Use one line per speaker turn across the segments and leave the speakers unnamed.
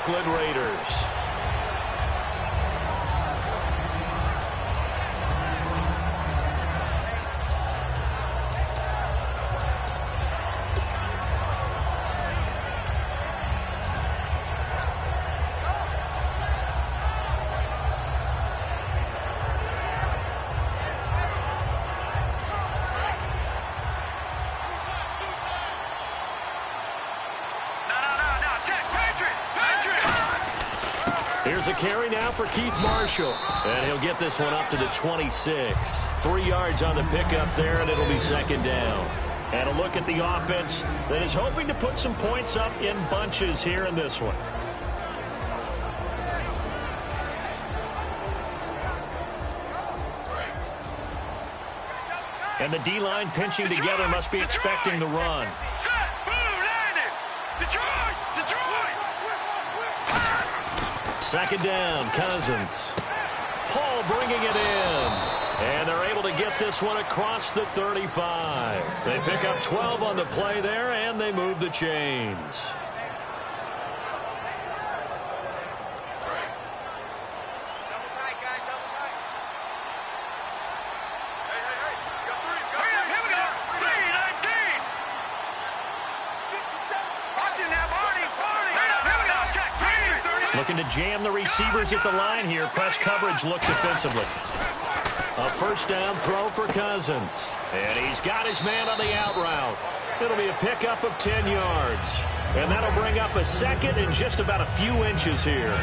Oakland Raiders. Here's a carry now for Keith Marshall. And he'll get this one up to the 26. 3 yards on the pickup there, and it'll be second down. And a look at the offense that is hoping to put some points up in bunches here in this one. And the D-line pinching together must be expecting the run. Second down, Cousins. Paul bringing it in. And they're able to get this one across the 35. They pick up 12 on the play there, and they move the chains. Looking to jam the receivers at the line here. Press coverage looks defensively. A first down throw for Cousins. And he's got his man on the out route. It'll be a pickup of 10 yards. And that'll bring up a second and just about a few inches here.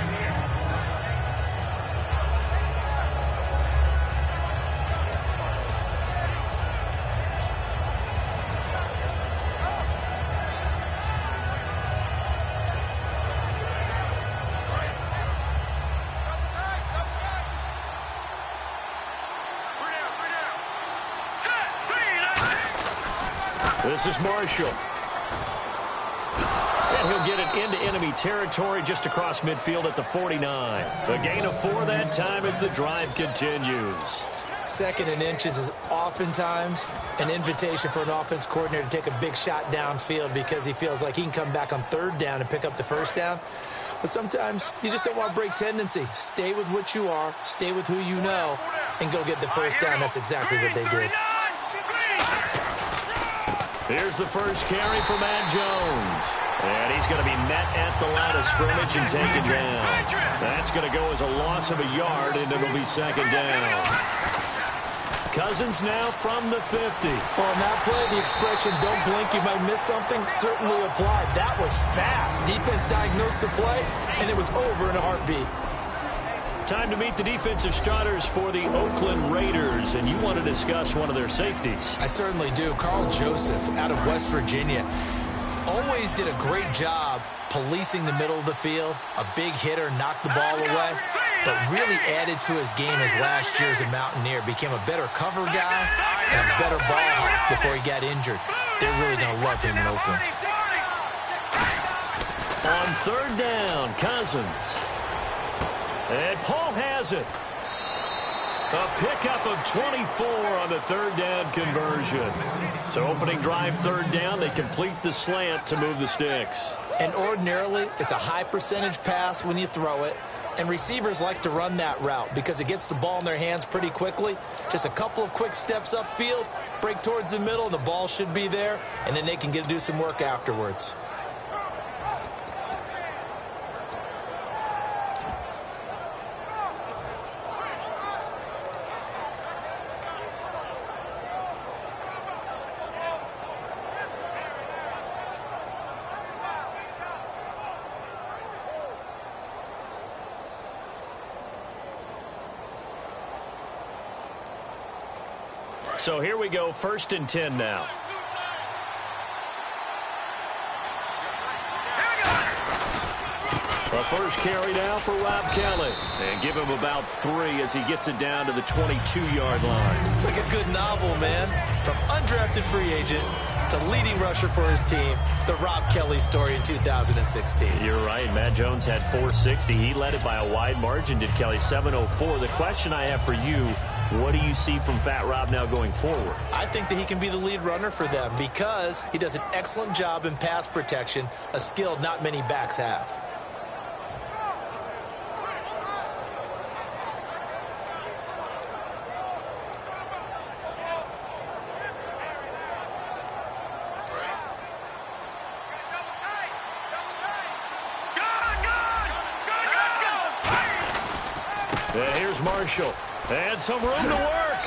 This is Marshall. And he'll get it into enemy territory just across midfield at the 49. A gain of 4 that time as the drive continues.
Second and inches is oftentimes an invitation for an offense coordinator to take a big shot downfield because he feels like he can come back on third down and pick up the first down. But sometimes you just don't want to break tendency. Stay with what you are, stay with who you know, and go get the first down. That's exactly what they did.
Here's the first carry for Matt Jones. And he's going to be met at the line of scrimmage and taken down. That's going to go as a loss of a yard, and it'll be second down. Cousins now from the 50.
Well, on that play, the expression, don't blink, you might miss something, certainly applied. That was fast. Defense diagnosed the play, and it was over in a heartbeat.
Time to meet the defensive starters for the Oakland Raiders, and you want to discuss one of their safeties.
I certainly do. Carl Joseph out of West Virginia always did a great job policing the middle of the field. A big hitter, knocked the ball away, but really added to his game as last year as a Mountaineer. Became a better cover guy and a better ball hawk before he got injured. They're really going to love him in Oakland.
On third down, Cousins. And Paul has it. A pickup of 24 on the third down conversion. So opening drive third down, they complete the slant to move the sticks.
And ordinarily, it's a high percentage pass when you throw it. And receivers like to run that route because it gets the ball in their hands pretty quickly. Just a couple of quick steps upfield, break towards the middle, and the ball should be there. And then they can do some work afterwards.
So here we go, 1st and 10 now. A first carry now for Rob Kelly. And give him about 3 as he gets it down to the 22-yard line.
It's like a good novel, man. From undrafted free agent to leading rusher for his team, the Rob Kelly story in 2016.
You're right. Matt Jones had 460. He led it by a wide margin, did Kelly, 704. The question I have for you, what do you see from Fat Rob now going forward?
I think that he can be the lead runner for them because he does an excellent job in pass protection, a skill not many backs have.
And here's Marshall. And some room to work.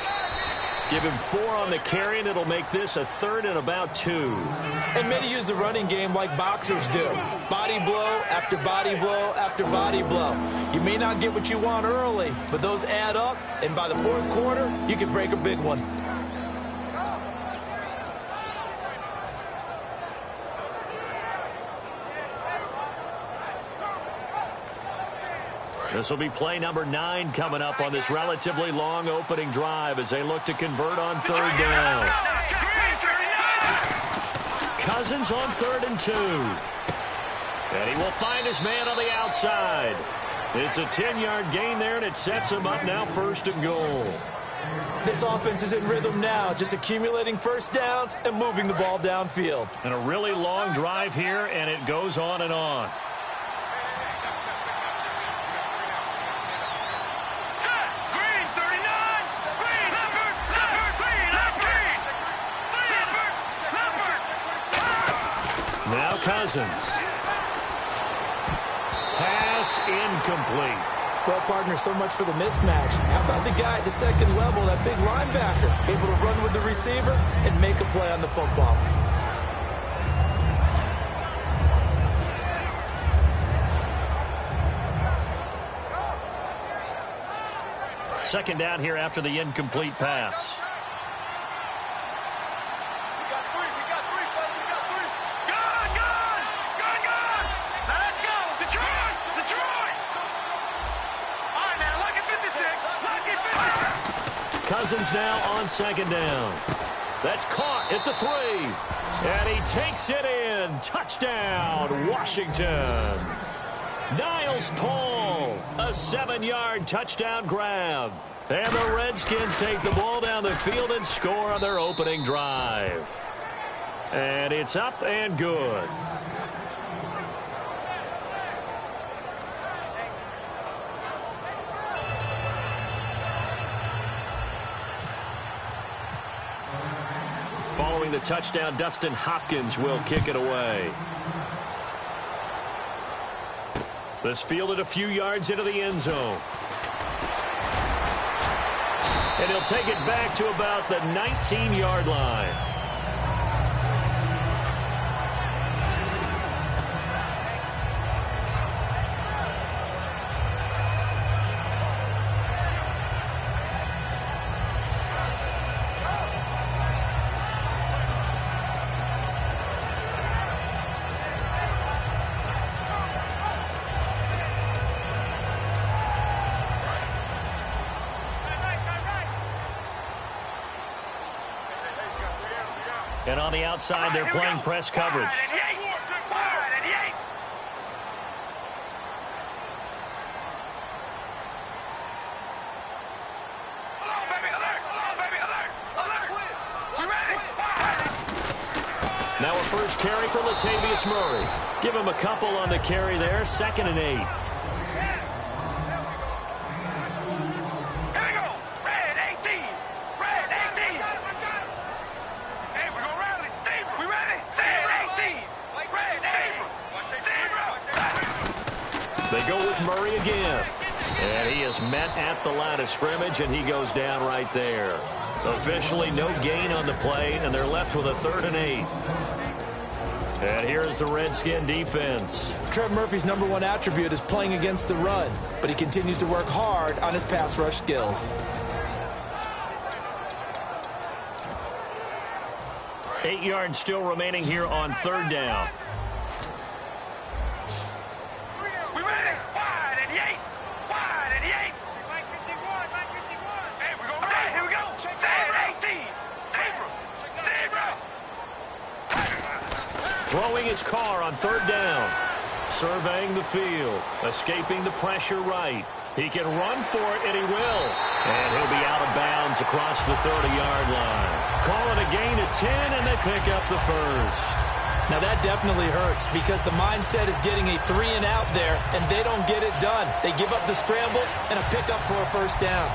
Give him 4 on the carry, and it'll make this a 3rd and about 2.
And many use the running game like boxers do. Body blow after body blow after body blow. You may not get what you want early, but those add up, and by the 4th quarter, you can break a big one.
This will be play number 9 coming up on this relatively long opening drive as they look to convert on 3rd down. Cousins on 3rd and 2. And he will find his man on the outside. It's a 10-yard gain there, and it sets him up now 1st and goal.
This offense is in rhythm now, just accumulating first downs and moving the ball downfield.
And a really long drive here, and it goes on and on. Now Cousins. Pass incomplete.
Well, partner, so much for the mismatch. How about the guy at the second level, that big linebacker, able to run with the receiver and make a play on the football?
Second down here after the incomplete pass. Cousins now on 2nd down. That's caught at the 3. And he takes it in. Touchdown, Washington. Niles Paul, a 7-yard touchdown grab. And the Redskins take the ball down the field and score on their opening drive. And it's up and good. Following the touchdown, Dustin Hopkins will kick it away. This fielded a few yards into the end zone. And he'll take it back to about the 19-yard line. And on the outside, they're playing press coverage. Now a first carry for Latavius Murray. Give him a couple on the carry there, 2nd and 8. They go with Murray again. And he is met at the line of scrimmage, and he goes down right there. Officially no gain on the play, and they're left with a 3rd and 8. And here's the Redskin defense.
Trent Murphy's #1 attribute is playing against the run, but he continues to work hard on his pass rush skills.
8 yards still remaining here on 3rd down. Throwing his car on 3rd down. Surveying the field. Escaping the pressure right. He can run for it, and he will. And he'll be out of bounds across the 30-yard line. Call it a gain of 10, and they pick up the first.
Now that definitely hurts because the mindset is getting a 3-and-out there, and they don't get it done. They give up the scramble and a pickup for a first down.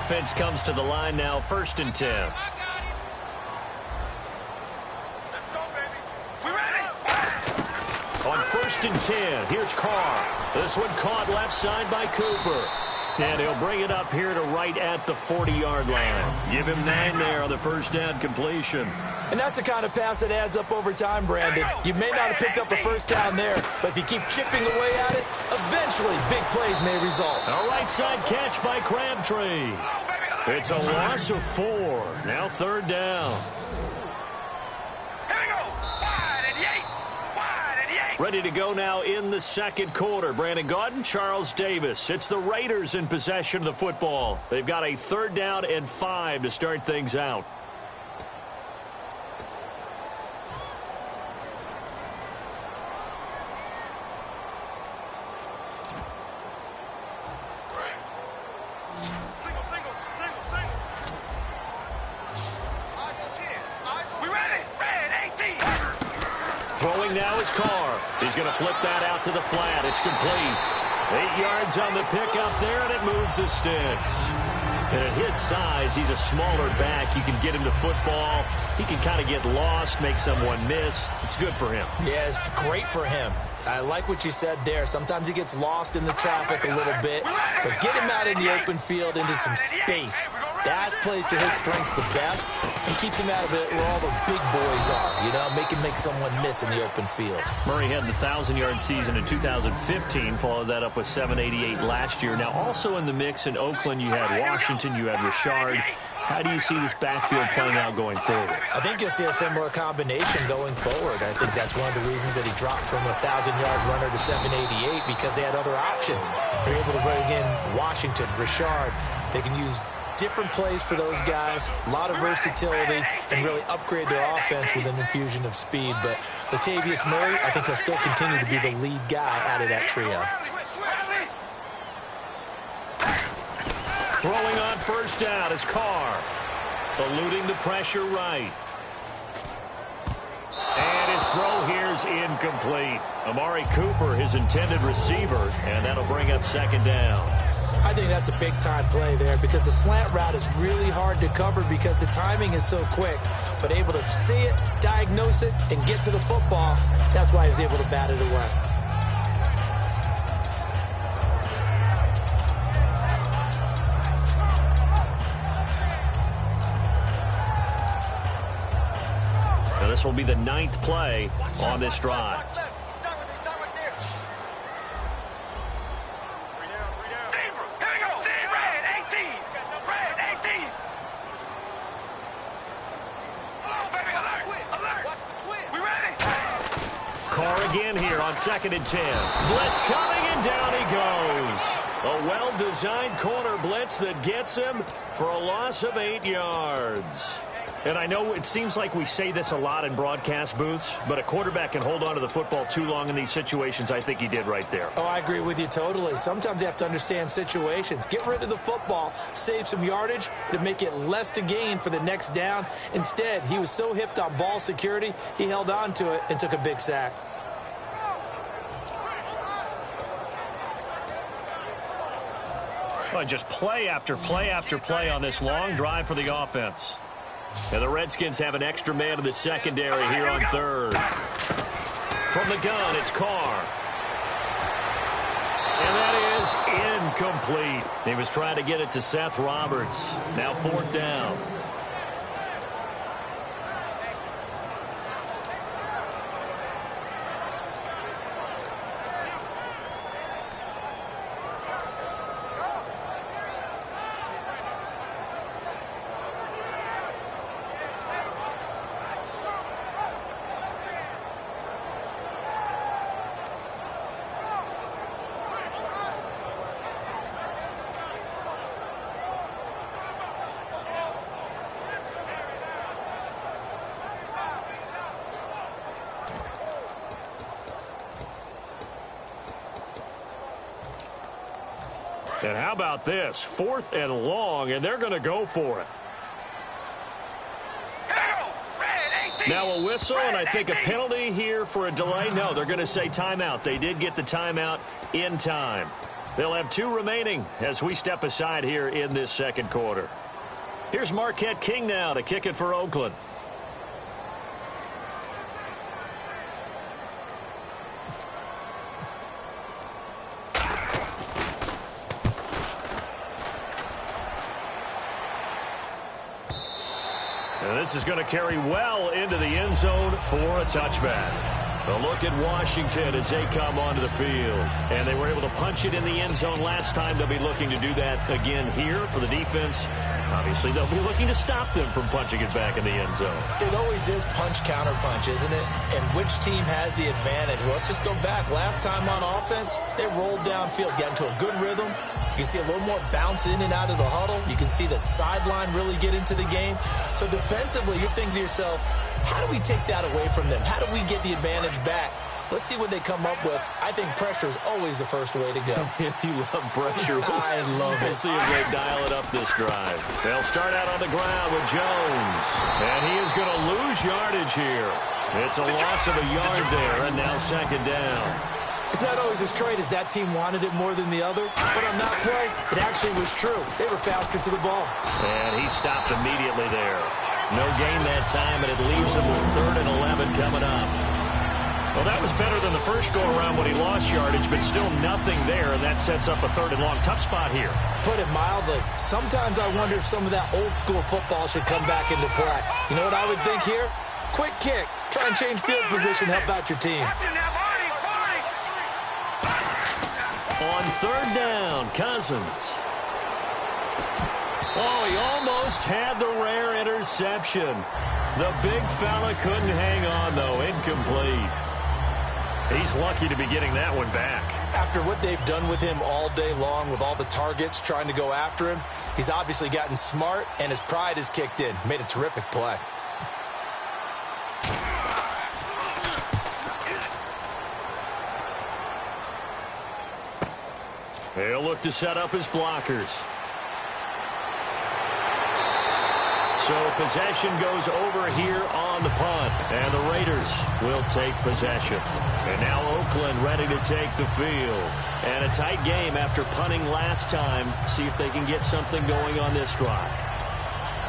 offense comes to the line now, 1st and 10. On 1st and 10, here's Carr. This one caught left side by Cooper. And he'll bring it up here to right at the 40-yard line. Give him 9 there on the first down completion.
And that's the kind of pass that adds up over time, Brandon. You may not have picked up a first down there, but if you keep chipping away at it, eventually big plays may result.
A right side catch by Crabtree. It's a loss of 4. Now 3rd down. Ready to go now in the 2nd quarter. Brandon Gaudin, Charles Davis. It's the Raiders in possession of the football. They've got a 3rd down and 5 to start things out. Throwing now is Carr. He's going to flip that out to the flat. It's complete. 8 yards on the pickup there, and it moves the sticks. And at his size, he's a smaller back. You can get him to football. He can kind of get lost, make someone miss. It's good for him.
Yeah, it's great for him. I like what you said there. Sometimes he gets lost in the traffic a little bit, but get him out in the open field into some space. That plays to his strengths the best and keeps him out of it where all the big boys are, you know, make someone miss in the open field.
Murray had the 1,000-yard season in 2015, followed that up with 788 last year. Now, also in the mix in Oakland, you had Washington, you had Richard. How do you see this backfield playing out going forward?
I think you'll see a similar combination going forward. I think that's one of the reasons that he dropped from a 1,000-yard runner to 788 because they had other options. They're able to bring in Washington, Richard. They can use different plays for those guys, a lot of versatility, and really upgrade their offense with an infusion of speed. But Latavius Murray, I think he'll still continue to be the lead guy out of that trio.
Throwing on 1st down is Carr. Eluding the pressure right. And his throw here's incomplete. Amari Cooper, his intended receiver, and that'll bring up 2nd down.
I think that's a big-time play there because the slant route is really hard to cover because the timing is so quick. But able to see it, diagnose it, and get to the football, that's why he was able to bat it away.
Now this will be the 9th play on this drive. Carr again here on 2nd and 10. Blitz coming, and down he goes. A well-designed corner blitz that gets him for a loss of 8 yards. And I know it seems like we say this a lot in broadcast booths, but a quarterback can hold on to the football too long in these situations. I think he did right there.
Oh, I agree with you totally. Sometimes you have to understand situations. Get rid of the football, save some yardage to make it less to gain for the next down. Instead, he was so hipped on ball security, he held on to it and took a big sack.
Well, just play after play after play on this long drive for the offense. And the Redskins have an extra man in the secondary here on 3rd. From the gun, it's Carr. And that is incomplete. He was trying to get it to Seth Roberts. Now 4th down. And how about this? 4th and long, and they're going to go for it. Now a whistle, and I think a penalty here for a delay. No, they're going to say timeout. They did get the timeout in time. They'll have 2 remaining as we step aside here in this second quarter. Here's Marquette King now to kick it for Oakland. And this is going to carry well into the end zone for a touchback. A look at Washington as they come onto the field. And they were able to punch it in the end zone last time. They'll be looking to do that again here for the defense. Obviously, they'll be looking to stop them from punching it back in the end zone.
It always is punch-counter-punch, isn't it? And which team has the advantage? Well, let's just go back. Last time on offense, they rolled downfield, got into a good rhythm. You can see a little more bounce in and out of the huddle. You can see the sideline really get into the game. So defensively, you're thinking to yourself, how do we take that away from them? How do we get the advantage back? Let's see what they come up with. I think pressure is always the first way to go.
If you love pressure,
I love it.
We'll see if they dial it up this drive. They'll start out on the ground with Jones. And he is going to lose yardage here. It's a loss of a yard there, and now second down.
It's not always as straight as that team wanted it more than the other, but on that play, it actually was true. They were faster to the ball.
And he stopped immediately there. No gain that time, and it leaves him with 3rd and 11 coming up. Well, that was better than the first go-around when he lost yardage, but still nothing there, and that sets up a 3rd and long. Tough spot here.
Put it mildly, sometimes I wonder if some of that old-school football should come back into play. You know what I would think here? Quick kick. Try and change field position, help out your team.
On 3rd down, Cousins. Oh, he almost had the rare interception. The big fella couldn't hang on, though. Incomplete. He's lucky to be getting that one back.
After what they've done with him all day long, with all the targets trying to go after him, he's obviously gotten smart, and his pride has kicked in. Made a terrific play.
He'll look to set up his blockers. So possession goes over here on the punt, and the Raiders will take possession. And now Oakland ready to take the field. And a tight game after punting last time. See if they can get something going on this drive.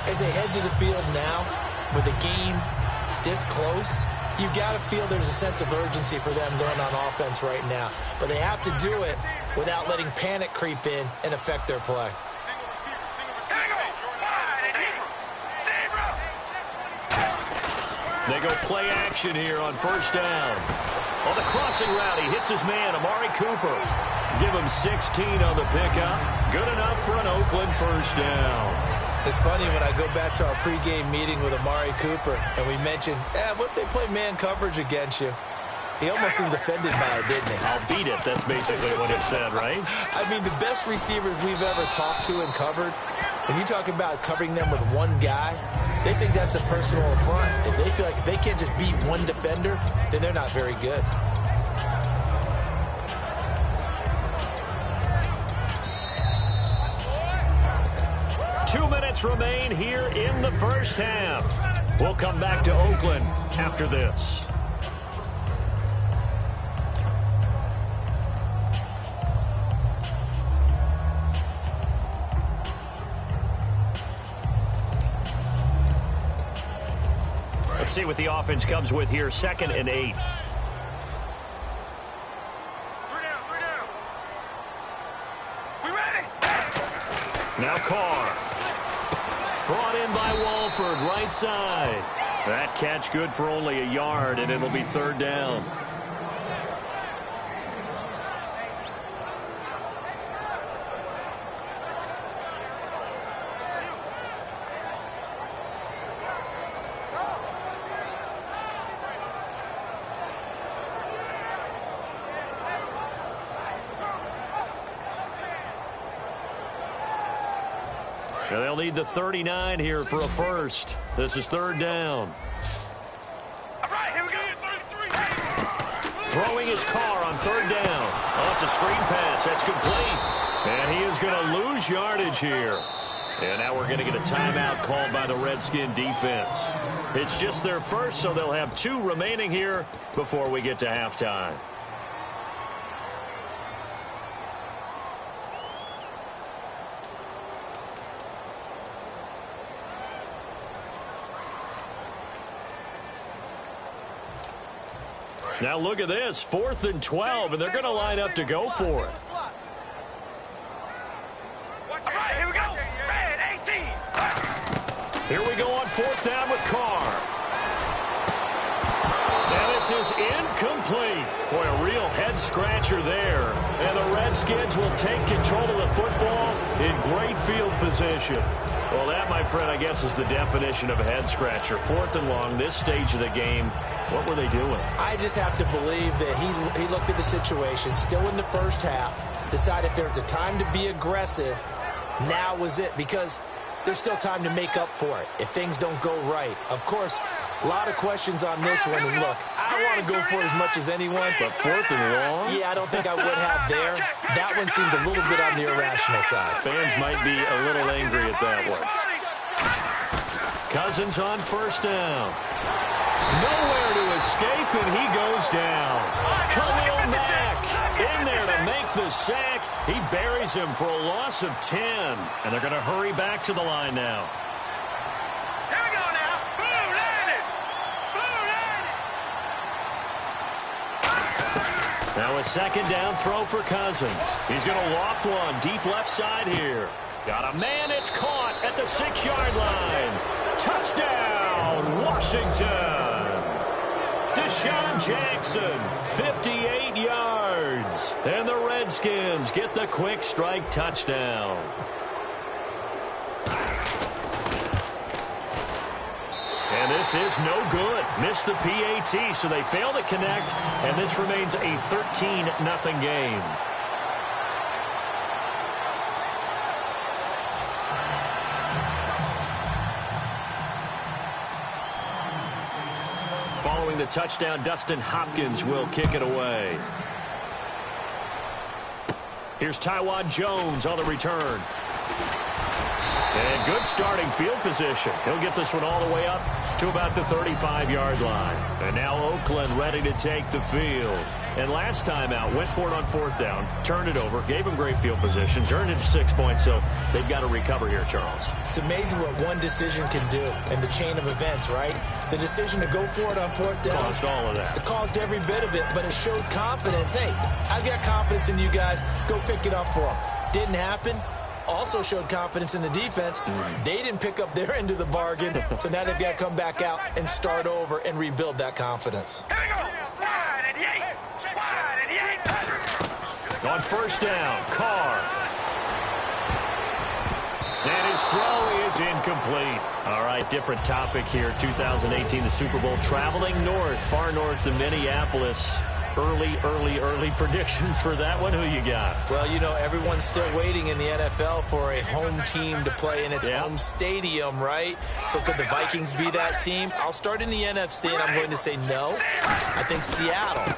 As they head to the field now, with the game this close, you've got to feel there's a sense of urgency for them going on offense right now. But they have to do it without letting panic creep in and affect their play.
They go play action here on 1st down. On the crossing route, he hits his man, Amari Cooper. Give him 16 on the pickup. Good enough for an Oakland 1st down.
It's funny when I go back to our pregame meeting with Amari Cooper, and we mentioned, what if they play man coverage against you? He almost seemed offended by it, didn't he?
I'll beat it. That's basically what he said, right?
I mean, the best receivers we've ever talked to and covered, when you talk about covering them with one guy, they think that's a personal affront. If they feel like if they can't just beat one defender, then they're not very good.
Two minutes remain here in the first half. We'll come back to Oakland after this. Let's see what the offense comes with here. 2nd and 8. Now Carr. Brought in by Walford, right side. That catch good for only a yard, and it'll be 3rd down. Now they'll need the 39 here for a first. This is 3rd down.
All right, here we go.
Throwing his car on 3rd down. Oh, it's a screen pass. That's complete. And he is going to lose yardage here. And now we're going to get a timeout called by the Redskin defense. It's just their first, so they'll have 2 remaining here before we get to halftime. Now look at this, 4th and 12, and they're going to line up to go for it.
All right, here we go. Red 18.
Here we go on 4th down with Carr. And this is incomplete. Boy, a real head-scratcher there. And the Redskins will take control of the football in great field position. Well, that, my friend, I guess is the definition of a head-scratcher. 4th and long, this stage of the game. What were they doing?
I just have to believe that he looked at the situation, still in the first half, decided if there's a time to be aggressive, now was it, because there's still time to make up for it if things don't go right. Of course, a lot of questions on this one, and look, I want to go for it as much as anyone,
But 4th and long?
yeah, I don't think I would have there. That one seemed a little bit on the irrational side.
Fans might be a little angry at that one. Cousins on 1st down. Nowhere to escape, and he goes down. Khalil Mack in there to make the sack. He buries him for a loss of 10. And they're going to hurry back to the line now.
Here we go now. Blue landed. Blue landed.
Now a 2nd down throw for Cousins. He's going to loft one deep left side here. Got a man, it's caught at the 6-yard line. Touchdown, Washington. Deshaun Jackson, 58 yards. And the Redskins get the quick strike touchdown. And this is no good. Missed the PAT, so they fail to connect, and this remains a 13-0 game. Following the touchdown, Dustin Hopkins will kick it away. Here's Tywod Jones on the return. And good starting field position. He'll get this one all the way up to about the 35-yard line. And now Oakland ready to take the field. And last time out, went for it on 4th down, turned it over, gave him great field position, turned it to 6 points, so they've got to recover here, Charles.
It's amazing what one decision can do in the chain of events, right? The decision to go for it on 4th down.
Caused all of that.
It caused every bit of it, but it showed confidence. Hey, I've got confidence in you guys. Go pick it up for them. Didn't happen. Also showed confidence in the defense. They didn't pick up their end of the bargain, so now they've got to come back out and start over and rebuild that confidence.
Here we go. Wide and 8. Wide and 8.
On 1st down, Carr. And his throw is incomplete. All right, different topic here. 2018, the Super Bowl, traveling north, far north to Minneapolis. Early predictions for that one. Who you got?
Well, you know, everyone's still waiting in the NFL for a home team to play in its home stadium, right? So could the Vikings be that team? I'll start in the NFC, and I'm going to say no. I think Seattle.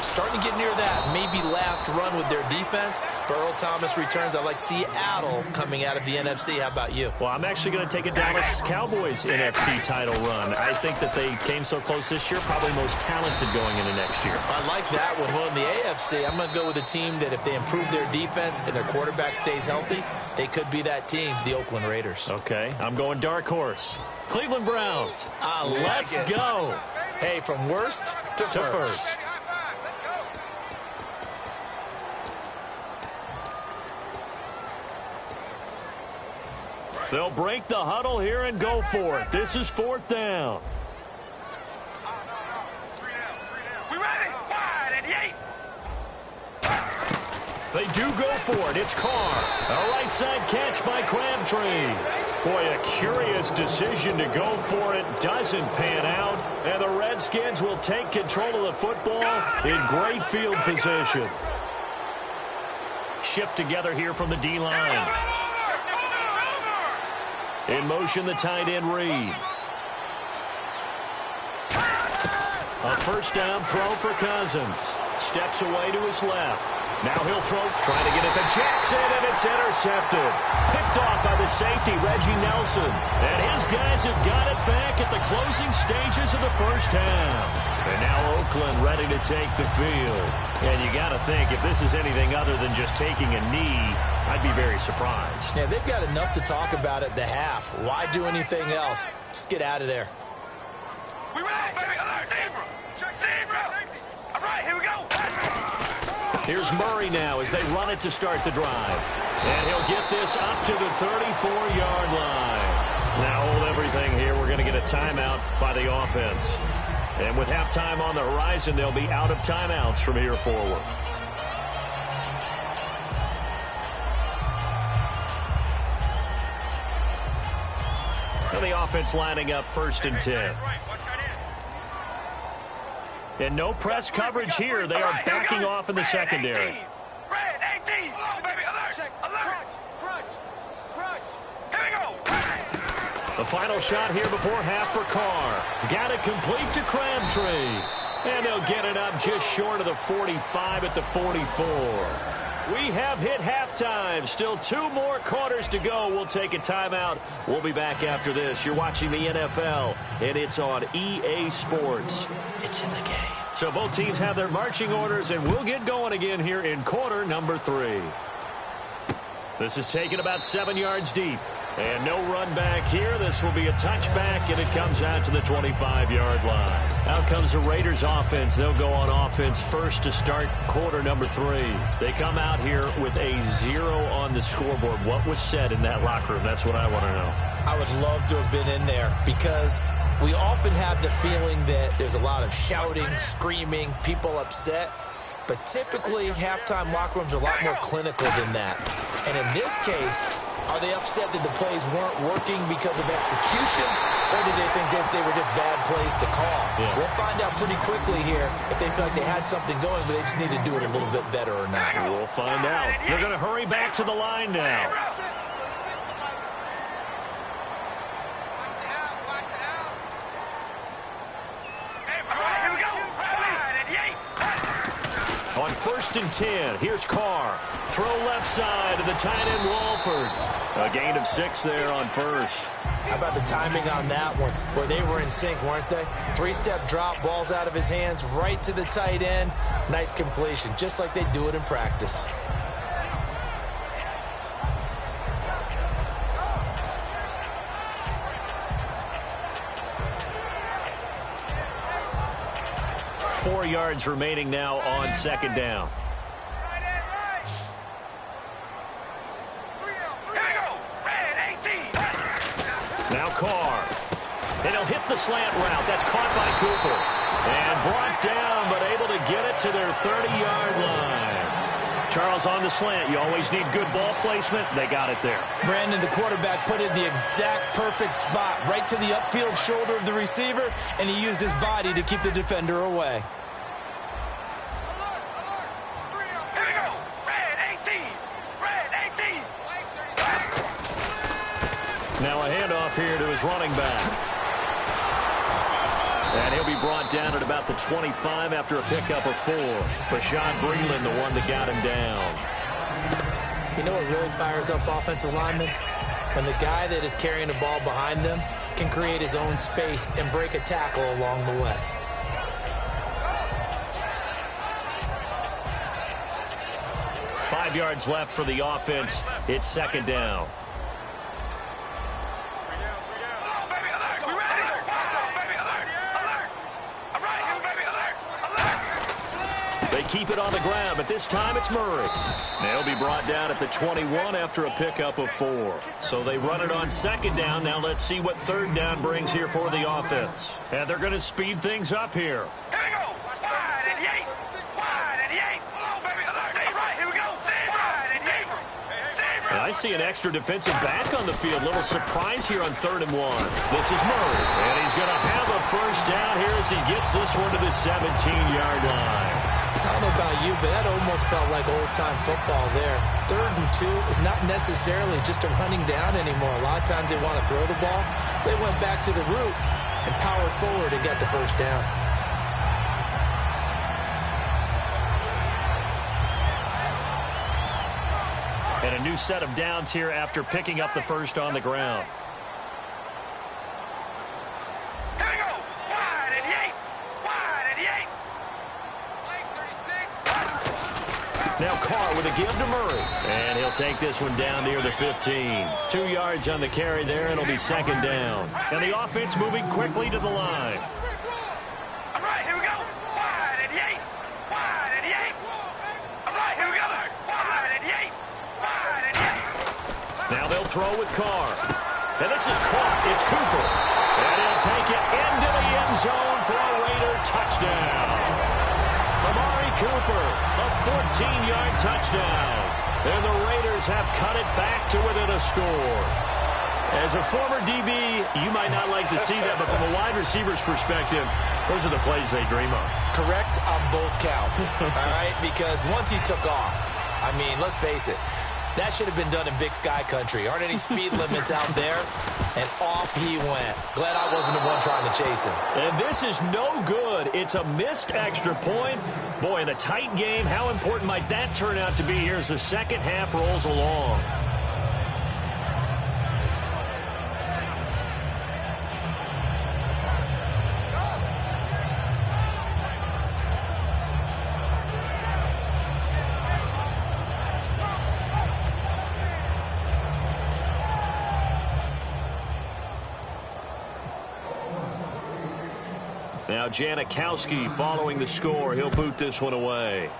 Starting to get near that maybe last run with their defense. But Earl Thomas returns. I like Seattle coming out of the NFC. How about you?
Well, I'm actually going to take a Dallas Cowboys NFC title run. I think that they came so close this year, probably most talented going into next year.
I like that one. Well, in the AFC, I'm going to go with a team that if they improve their defense and their quarterback stays healthy, they could be that team, the Oakland Raiders.
Okay, I'm going dark horse. Cleveland Browns. Let's go.
Hey, from worst to first.
They'll break the huddle here and go for it. This is 4th down.
We ready? Wide and 8.
They do go for it. It's Carr. A right side catch by Crabtree. Boy, a curious decision to go for it. Doesn't pan out. And the Redskins will take control of the football in great field position. Shift together here from the D-line. In motion, the tight end Reed. A 1st down throw for Cousins. Steps away to his left. Now he'll throw, trying to get it to Jackson, and it's intercepted. Picked off by the safety, Reggie Nelson. And his guys have got it back at the closing stages of the first half. And now Oakland ready to take the field. And you got to think, if this is anything other than just taking a knee, I'd be very surprised.
Yeah, they've got enough to talk about at the half. Why do anything else? Just get out of there.
We ready, baby. Alert, zebra. Check zebra.
Here's Murray now as they run it to start the drive. And he'll get this up to the 34-yard line. Now hold everything here. We're going to get a timeout by the offense. And with halftime on the horizon, they'll be out of timeouts from here forward. And the offense lining up 1st and 10. And no press coverage here. They are backing off in the secondary.
Red 18. Oh, baby, alert. Alert. Crutch. Here we go.
The final shot here before half for Carr. Got it complete to Crabtree. And they'll get it up just short of the 45 at the 44. We have hit halftime. Still 2 more quarters to go. We'll take a timeout. We'll be back after this. You're watching the NFL, and it's on EA Sports. It's in the game. So both teams have their marching orders, and we'll get going again here in quarter number 3. This is taken about 7 yards deep. And no run back here. This will be a touchback, and it comes out to the 25-yard line. Out comes the Raiders offense. They'll go on offense first to start quarter number 3. They come out here with a 0 on the scoreboard. What was said in that locker room? That's what I want to know.
I would love to have been in there because we often have the feeling that there's a lot of shouting, screaming, people upset. But typically, halftime locker rooms are a lot more clinical than that. And in this case, are they upset that the plays weren't working because of execution, or do they think they were just bad plays to call?
Yeah.
We'll find out pretty quickly here if they feel like they had something going, but they just need to do it a little bit better or not.
We'll find out. They're going to hurry back to the line now. On 1st and 10, here's Carr. Throw left side to the tight end Walford. A gain of 6 there on 1st.
How about the timing on that one, where they were in sync, weren't they? 3-step drop, balls out of his hands, right to the tight end. Nice completion, just like they do it in practice.
Four yards remaining now on 2nd down. Now Carr. And he'll hit the slant route. That's caught by Cooper. And brought down, but able to get it to their 30-yard line. Charles, on the slant, you always need good ball placement. They got it there.
Brandon, the quarterback, put it in the exact perfect spot, right to the upfield shoulder of the receiver, and he used his body to keep the defender away.
Now a handoff here to his running back. And he'll be brought down at about the 25 after a pickup of 4. Bashaud Breeland, the one that got him down.
You know what really fires up offensive linemen? When the guy that is carrying the ball behind them can create his own space and break a tackle along the way.
Five yards left for the offense. It's 2nd down. Keep it on the ground, but this time it's Murray. They'll be brought down at the 21 after a pickup of 4. So they run it on 2nd down. Now let's see what 3rd down brings here for the offense. And they're going to speed things up here.
Here we go. Wide and Yates. Wide and Yates. Oh, baby, alert. All right, here we go. Wide and Yates.
And I see an extra defensive back on the field. Little surprise here on 3rd and 1. This is Murray. And he's going to have a 1st down here as he gets this one to the 17-yard line.
I don't know about you, but that almost felt like old-time football there. 3rd and 2 is not necessarily just a running down anymore. A lot of times they want to throw the ball. They went back to the roots and powered forward and got the 1st down.
And a new set of downs here after picking up the 1st on the ground. Now Carr with a give to Murray. And he'll take this one down near the 15. 2 yards on the carry there, and it'll be 2nd down. And the offense moving quickly to the line. All right, here we go. Wide and Yates. Wide and Yates. All right, throw with Carr. And this is caught. It's Cooper. And he'll take it into the end zone for a Raider touchdown. Amari Cooper, a 14-yard touchdown. And the Raiders have cut it back to within a score. As a former DB, you might not like to see that, but from a wide receiver's perspective, those are the plays they dream of.
Correct on both counts, all right? Because once he took off, I mean, let's face it, that should have been done in Big Sky country. Aren't any speed limits out there? And off he went. Glad I wasn't the one trying to chase him.
And this is no good. It's a missed extra point. Boy, in a tight game, how important might that turn out to be here as the second half rolls along? Now Janikowski following the score. He'll boot this one away.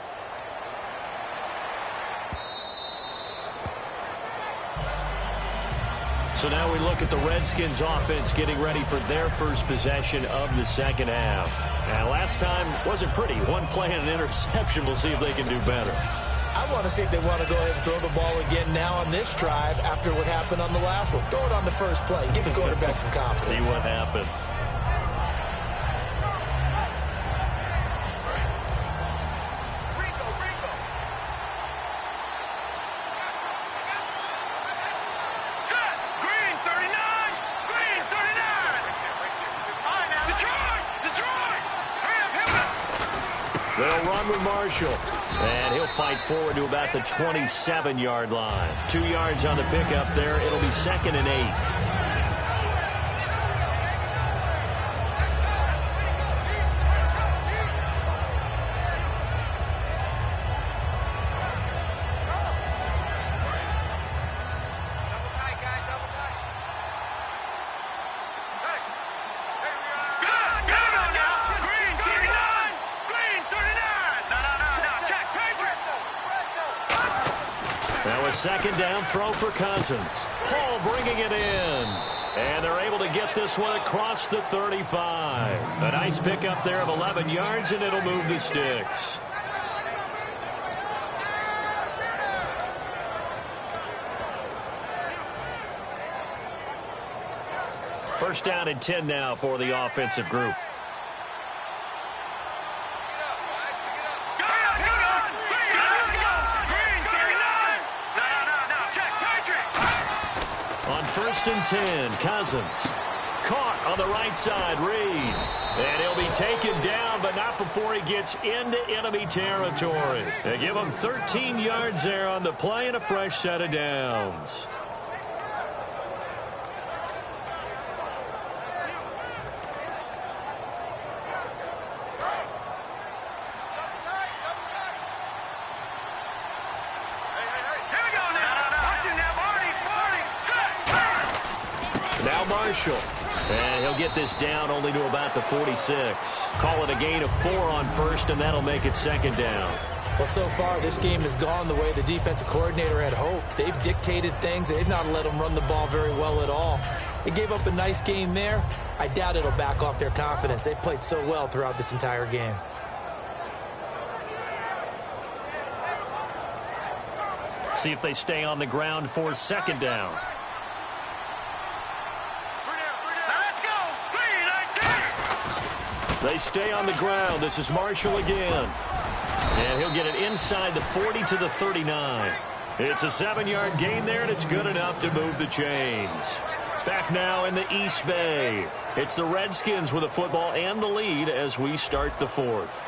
So now we look at the Redskins offense getting ready for their first possession of the second half. And last time wasn't pretty. One play and an interception. We'll see if they can do better.
I want to see if they want to go ahead and throw the ball again now on this drive after what happened on the last one. Throw it on the first play. Give the quarterback some confidence.
See what happens. They'll run with Marshall. And he'll fight forward to about the 27-yard line. 2 yards on the pickup there. It'll be 2nd and 8. Second down throw for Cousins. Paul bringing it in. And they're able to get this one across the 35. A nice pickup there of 11 yards, and it'll move the sticks. First down and 10 now for the offensive group. First and 10, Cousins. Caught on the right side, Reed. And he'll be taken down, but not before he gets into enemy territory. They give him 13 yards there on the play and a fresh set of downs. Marshall. And he'll get this down only to about the 46. Call it a gain of 4 on first, and that'll make it second down.
Well, so far, this game has gone the way the defensive coordinator had hoped. They've dictated things. They've not let them run the ball very well at all. They gave up a nice game there. I doubt it'll back off their confidence. They've played so well throughout this entire game.
See if they stay on the ground for second down. They stay on the ground. This is Marshall again. And he'll get it inside the 40 to the 39. It's a 7-yard gain there, and it's good enough to move the chains. Back now in the East Bay. It's the Redskins with the football and the lead as we start the fourth.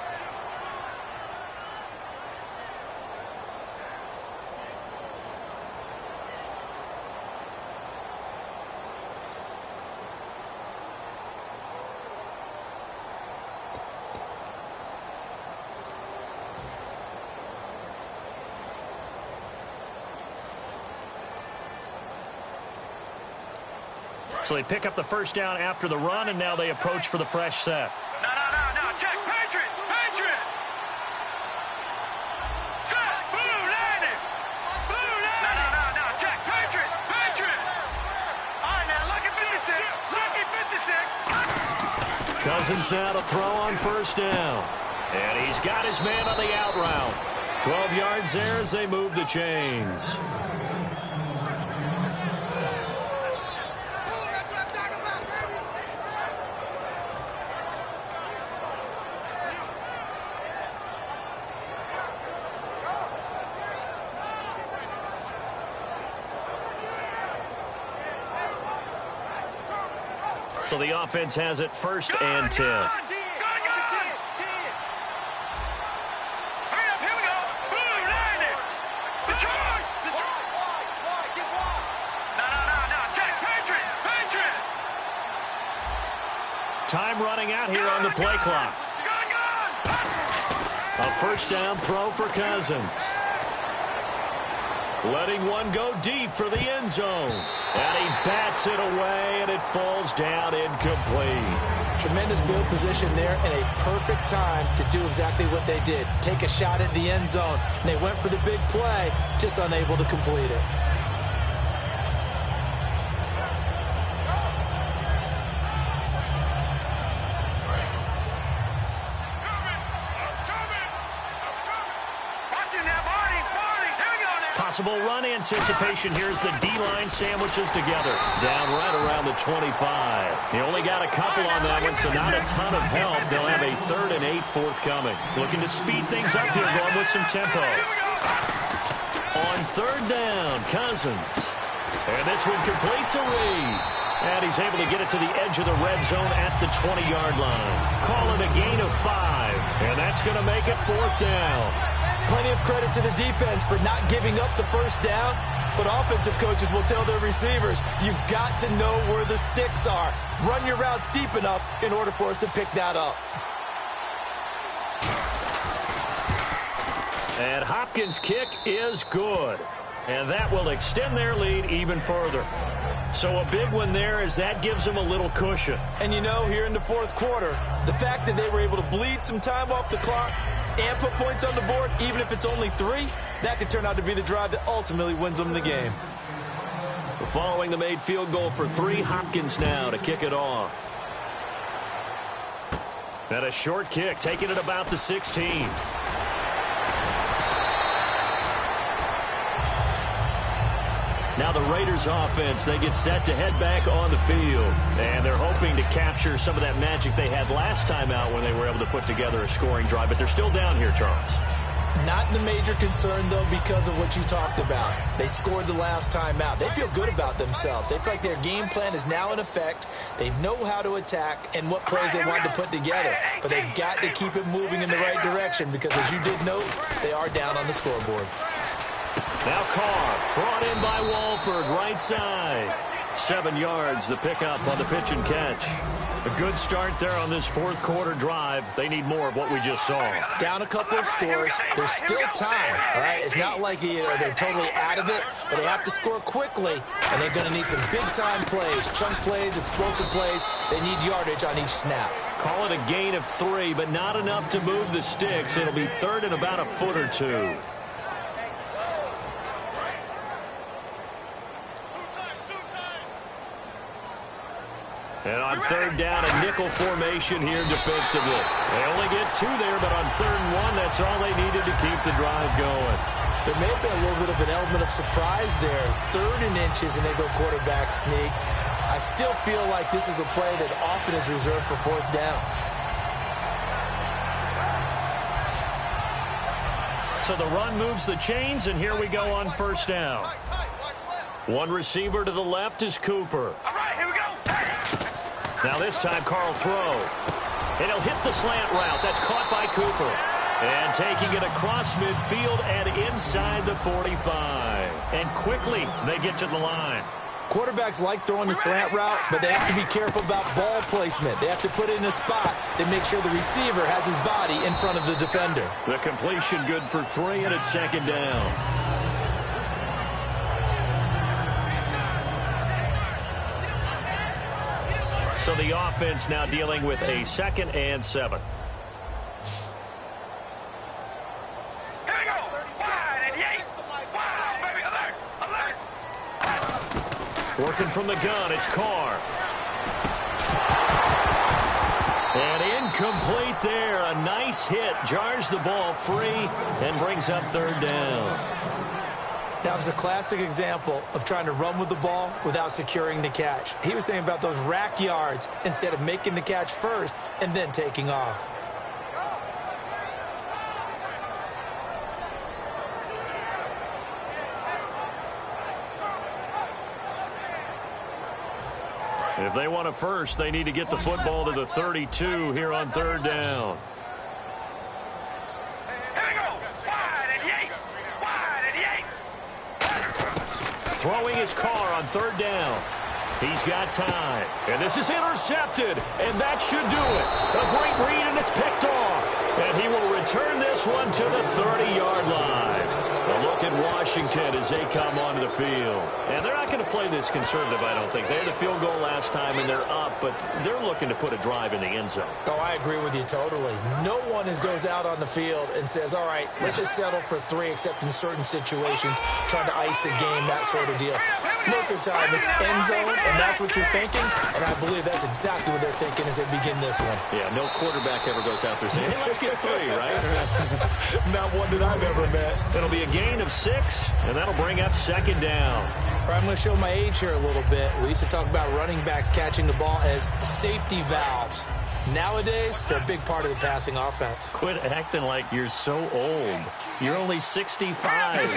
So they pick up the first down after the run, and now they approach for the fresh set.
No. Check. Patriot. Set. Blue landing. No. Check. Patriot.
Cousins now to throw on first down. And he's got his man on the out route. 12 yards there as they move the chains. So the offense has it 1st and 10.
Hurry up, here we go. Boom, land it. Detroit. No. Check, Patriot.
Time running out here on the play clock. A first down throw for Cousins. Letting one go deep for the end zone. And he bats it away, and it falls down incomplete.
Tremendous field position there and a perfect time to do exactly what they did. Take a shot at the end zone. And they went for the big play, just unable to complete it.
Possible run anticipation here as the D-line sandwiches together. Down right around the 25. He only got a couple on that one, so not a ton of help. They'll have a 3rd and 8 forthcoming. Looking to speed things up here, going with some tempo. On 3rd down, Cousins. And this one complete to Reed. And he's able to get it to the edge of the red zone at the 20-yard line. Call it a gain of 5. And that's going to make it 4th down.
Plenty of credit to the defense for not giving up the first down, but offensive coaches will tell their receivers, you've got to know where the sticks are. Run your routes deep enough in order for us to pick that up.
And Hopkins' kick is good. And that will extend their lead even further. So a big one there as that gives them a little cushion.
And you know, here in the 4th quarter, the fact that they were able to bleed some time off the clock and put points on the board, even if it's only 3, that could turn out to be the drive that ultimately wins them the game.
Following the made field goal for 3, Hopkins now to kick it off. And a short kick, taking it about the 16. Now the Raiders offense, they get set to head back on the field. And they're hoping to capture some of that magic they had last time out when they were able to put together a scoring drive. But they're still down here, Charles.
Not the major concern, though, because of what you talked about. They scored the last time out. They feel good about themselves. They feel like their game plan is now in effect. They know how to attack and what plays they want to put together. But they've got to keep it moving in the right direction because, as you did note, they are down on the scoreboard.
Now Carr, brought in by Walford, right side. 7 yards, the pickup on the pitch and catch. A good start there on this 4th quarter drive. They need more of what we just saw.
Down a couple of scores. There's still time, all right? It's not like they're totally out of it, but they have to score quickly, and they're going to need some big-time plays, chunk plays, explosive plays. They need yardage on each snap.
Call it a gain of 3, but not enough to move the sticks. It'll be 3rd and about a foot or 2. And on 3rd down, a nickel formation here defensively. They only get 2 there, but on 3rd and 1, that's all they needed to keep the drive going.
There may have been a little bit of an element of surprise there. 3rd and inches, and they go quarterback sneak. I still feel like this is a play that often is reserved for 4th down.
So the run moves the chains, and here we go on 1st down. One receiver to the left is Cooper.
All right, here we go.
Now this time, Carl throw. And he'll hit the slant route. That's caught by Cooper. And taking it across midfield and inside the 45. And quickly, they get to the line.
Quarterbacks like throwing the slant route, but they have to be careful about ball placement. They have to put it in a spot that makes sure the receiver has his body in front of the defender.
The completion good for 3, and it's 2nd down. So the offense now dealing with a 2nd and 7.
Here we go. Wide and yank. Wide, baby. Alert. Alert.
Working from the gun, it's Carr. And incomplete there. A nice hit. Jars the ball free and brings up third down.
That was a classic example of trying to run with the ball without securing the catch. He was thinking about those rack yards instead of making the catch first and then taking off.
If they want a first, they need to get the football to the 32 here on third down.
Here we go. Wide and yank. Wide and yank.
Throwing his car on third down. He's got time. And this is intercepted. And that should do it. A great read, and it's picked off. And he will return this one to the 30-yard line. A look at Washington as they come onto the field. And they're not going to play this conservative, I don't think. They had a field goal last time, and they're up, but they're looking to put a drive in the end zone.
Oh, I agree with you totally. No one goes out on the field and says, all right, let's just settle for 3, except in certain situations, trying to ice a game, that sort of deal. Most of the time, it's end zone, and that's what you're thinking, and I believe that's exactly what they're thinking as they begin this one.
Yeah, no quarterback ever goes out there saying, hey, let's get 3, right?
Not one that I've ever met.
It'll be a gain of 6, and that'll bring up second down.
I'm going to show my age here a little bit. We used to talk about running backs catching the ball as safety valves. Nowadays, they're a big part of the passing offense.
Quit acting like you're so old. You're only 65.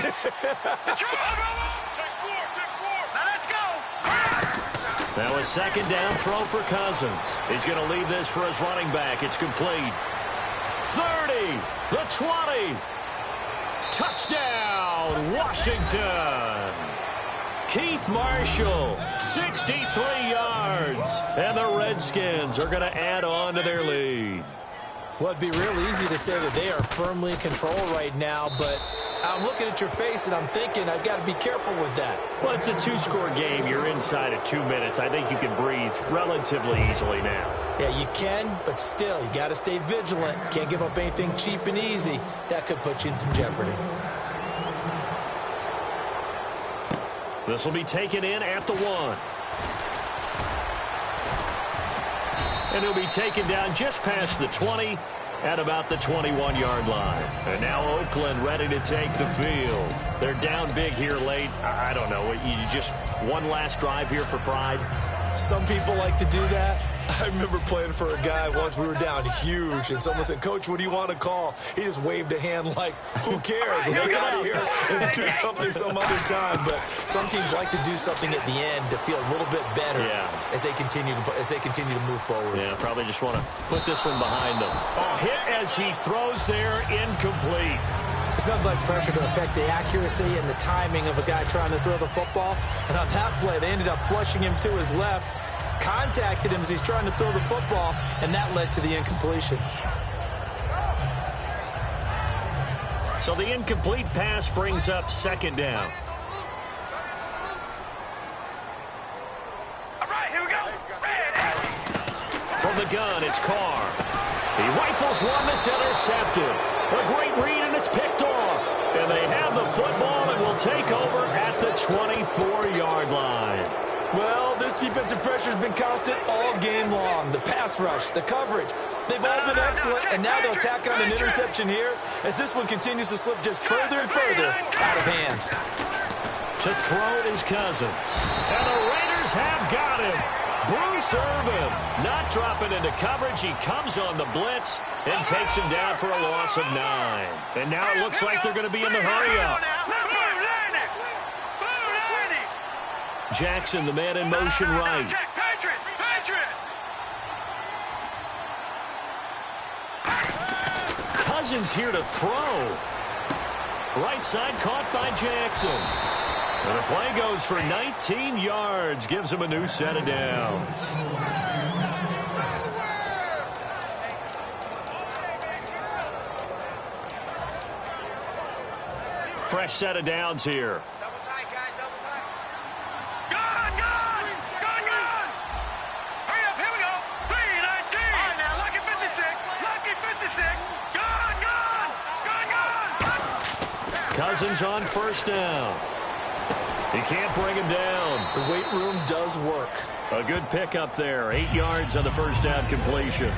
That was second down throw for Cousins. He's going to leave this for his running back. It's complete. 30, the 20. Touchdown, Washington. Keith Marshall, 63 yards. And the Redskins are going to add on to their lead.
Well, it'd be real easy to say that they are firmly in control right now, but I'm looking at your face and I'm thinking I've got to be careful with that.
Well, it's a 2-score game. You're inside of 2 minutes. I think you can breathe relatively easily now.
Yeah, you can, but still, you got to stay vigilant. Can't give up anything cheap and easy. That could put you in some jeopardy.
This will be taken in at the 1. And he'll be taken down just past the 20 at about the 21-yard line. And now Oakland ready to take the field. They're down big here late. I don't know. You just one last drive here for pride?
Some people like to do that. I remember playing for a guy once. We were down huge, and someone said, Coach, what do you want to call? He just waved a hand like, who cares? Let's get out of here and do something some other time. But some teams like to do something at the end to feel a little bit better as they continue to move forward.
Yeah, probably just want to put this one behind them. A hit as he throws there, incomplete.
It's nothing like pressure to affect the accuracy and the timing of a guy trying to throw the football. And on that play, they ended up flushing him to his left, contacted him as he's trying to throw the football, and that led to the incompletion.
So the incomplete pass brings up second down.
All right, here we go.
From the gun, it's Carr. He rifles one that's intercepted. A great read, and it's picked off. And they have the football and will take over at the 24-yard line.
Well, this defensive pressure has been constant all game long. The pass rush, the coverage, they've all been excellent, and now they'll tack on an interception here as this one continues to slip just further and further out of hand.
To throw is Cousins. And the Raiders have got him. Bruce Irvin not dropping into coverage. He comes on the blitz and takes him down for a loss of 9. And now it looks like they're going to be in the hurry-up. Jackson, the man in motion right. Cousins here to throw. Right side caught by Jackson. And the play goes for 19 yards. Gives him a new set of downs. Fresh set of downs here. Cousins on first down. He can't bring him down.
The weight room does work.
A good pickup there. 8 yards on the first down completion.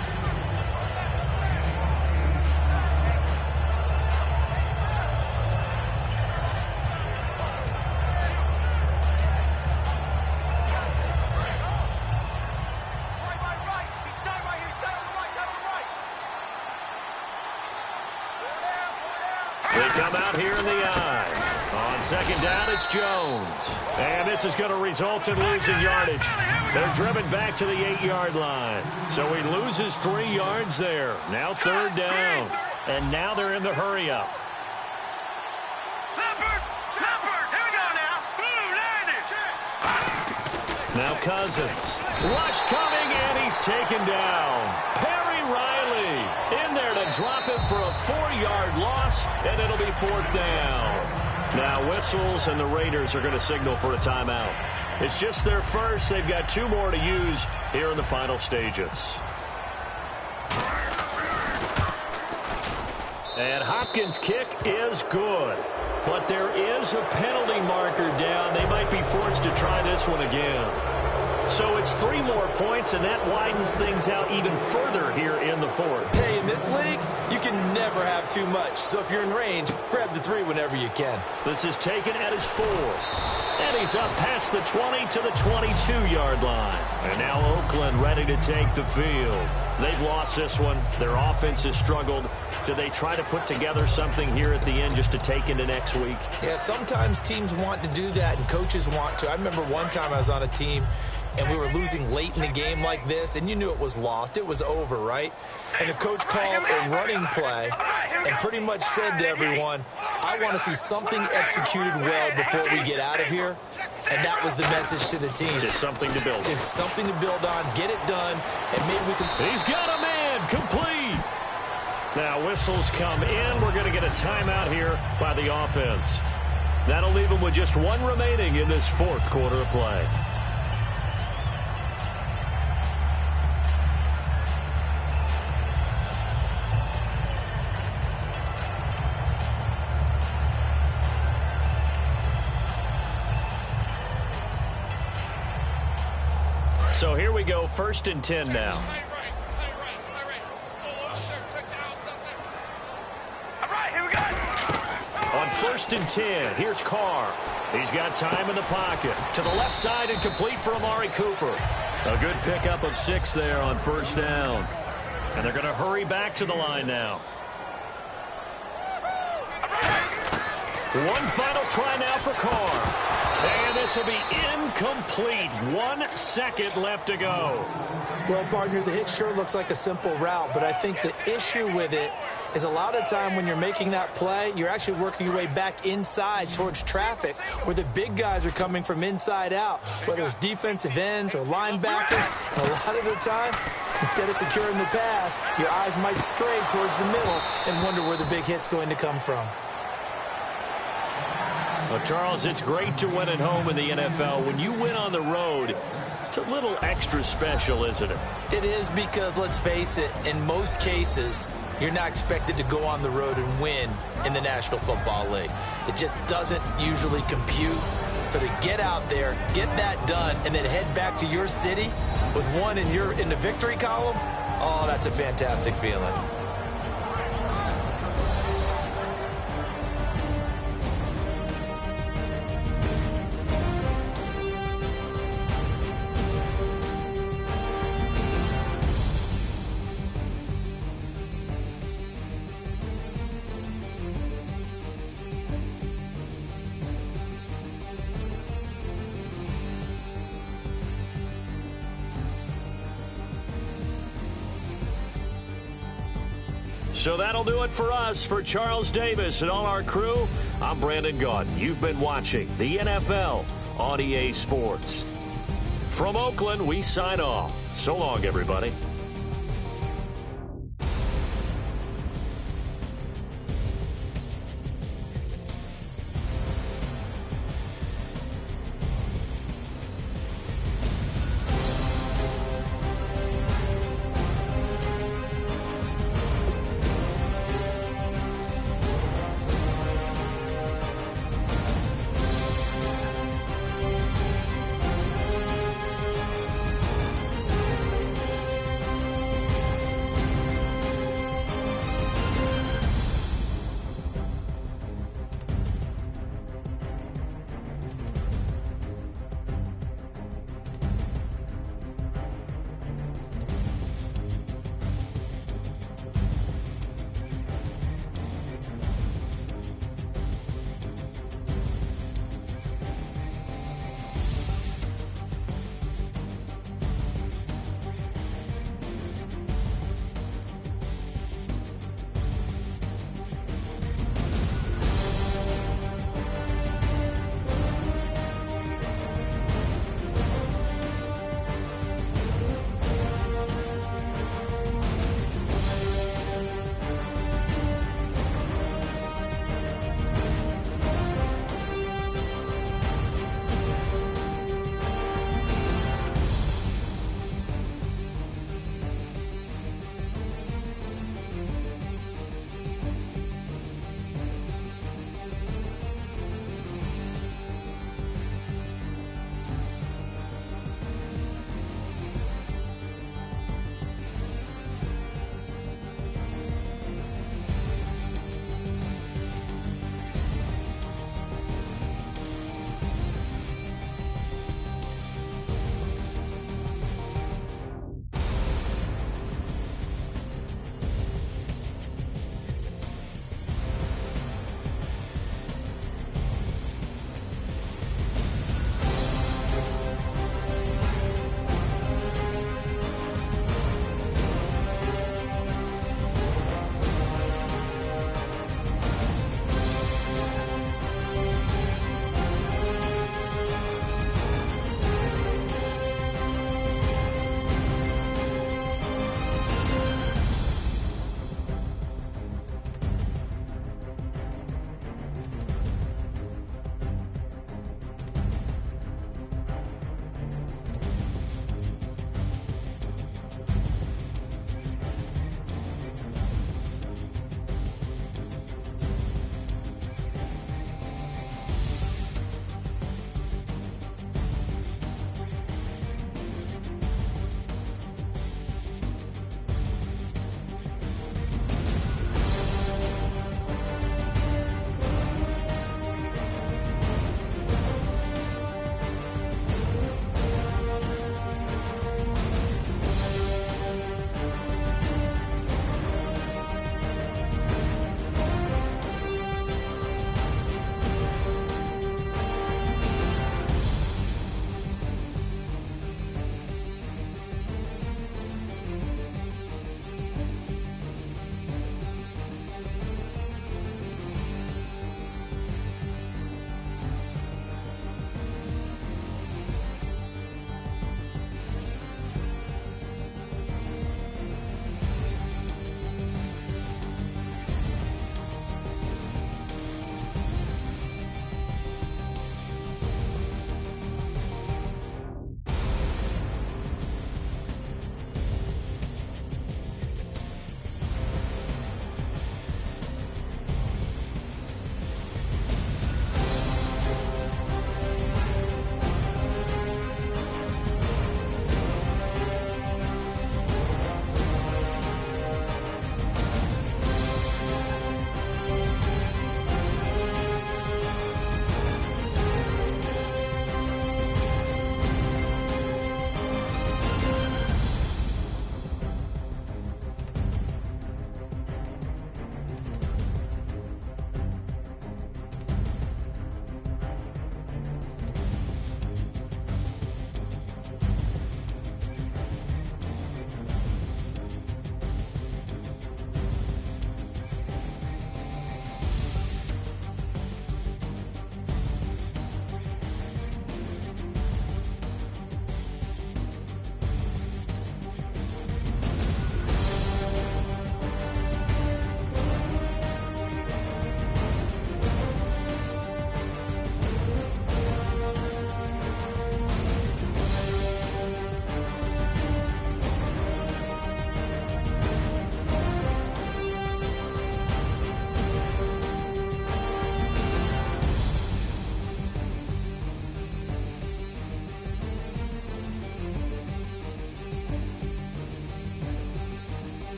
come out here in the eye. On second down, it's Jones. And this is going to result in losing yardage. They're driven back to the 8-yard line. So he loses 3 yards there. Now third down. And now they're in the hurry-up.
Here we go now.
Now Cousins. Rush coming, and he's taken down. Perry Riley in there to drop him for a 4-yard loss, and it'll be fourth down. Now whistles, and the Raiders are going to signal for a timeout. It's just their first. They've got 2 more to use here in the final stages. And Hopkins' kick is good. But there is a penalty marker down. They might be forced to try this one again. So it's 3 more points, and that widens things out even further here in the fourth.
Hey, in this league, you can never have too much. So if you're in range, grab the 3 whenever you can.
This is taken at his 4. And he's up past the 20 to the 22-yard line. And now Oakland ready to take the field. They've lost this one. Their offense has struggled. Do they try to put together something here at the end just to take into next week?
Yeah, sometimes teams want to do that and coaches want to. I remember one time I was on a team and we were losing late in the game like this, and you knew it was lost. It was over, right? And the coach called a running play and pretty much said to everyone, I want to see something executed well before we get out of here. And that was the message to the team.
Just something to build on.
Just something to build on, get it done, and maybe we can...
He's got a man, complete. Now whistles come in. We're going to get a timeout here by the offense. That'll leave them with just 1 remaining in this fourth quarter of play. So here we go, 1st and 10 now. On 1st and 10, here's Carr. He's got time in the pocket. To the left side and complete for Amari Cooper. A good pickup of 6 there on 1st down. And they're going to hurry back to the line now. One final try now for Carr. And this will be incomplete. 1 second left to go.
Well, partner, the hit sure looks like a simple route, but I think the issue with it is a lot of time when you're making that play, you're actually working your way back inside towards traffic where the big guys are coming from inside out, whether it's defensive ends or linebackers. And a lot of the time, instead of securing the pass, your eyes might stray towards the middle and wonder where the big hit's going to come from.
Well, Charles, it's great to win at home in the NFL. When you win on the road, it's a little extra special, isn't it?
It is because, let's face it, in most cases, you're not expected to go on the road and win in the National Football League. It just doesn't usually compute. So to get out there, get that done, and then head back to your city with 1 in the victory column, oh, that's a fantastic feeling.
So that'll do it for us. For Charles Davis and all our crew, I'm Brandon Gaudin. You've been watching the NFL on EA Sports. From Oakland, we sign off. So long, everybody.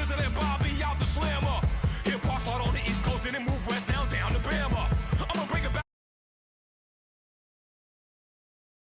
president Bob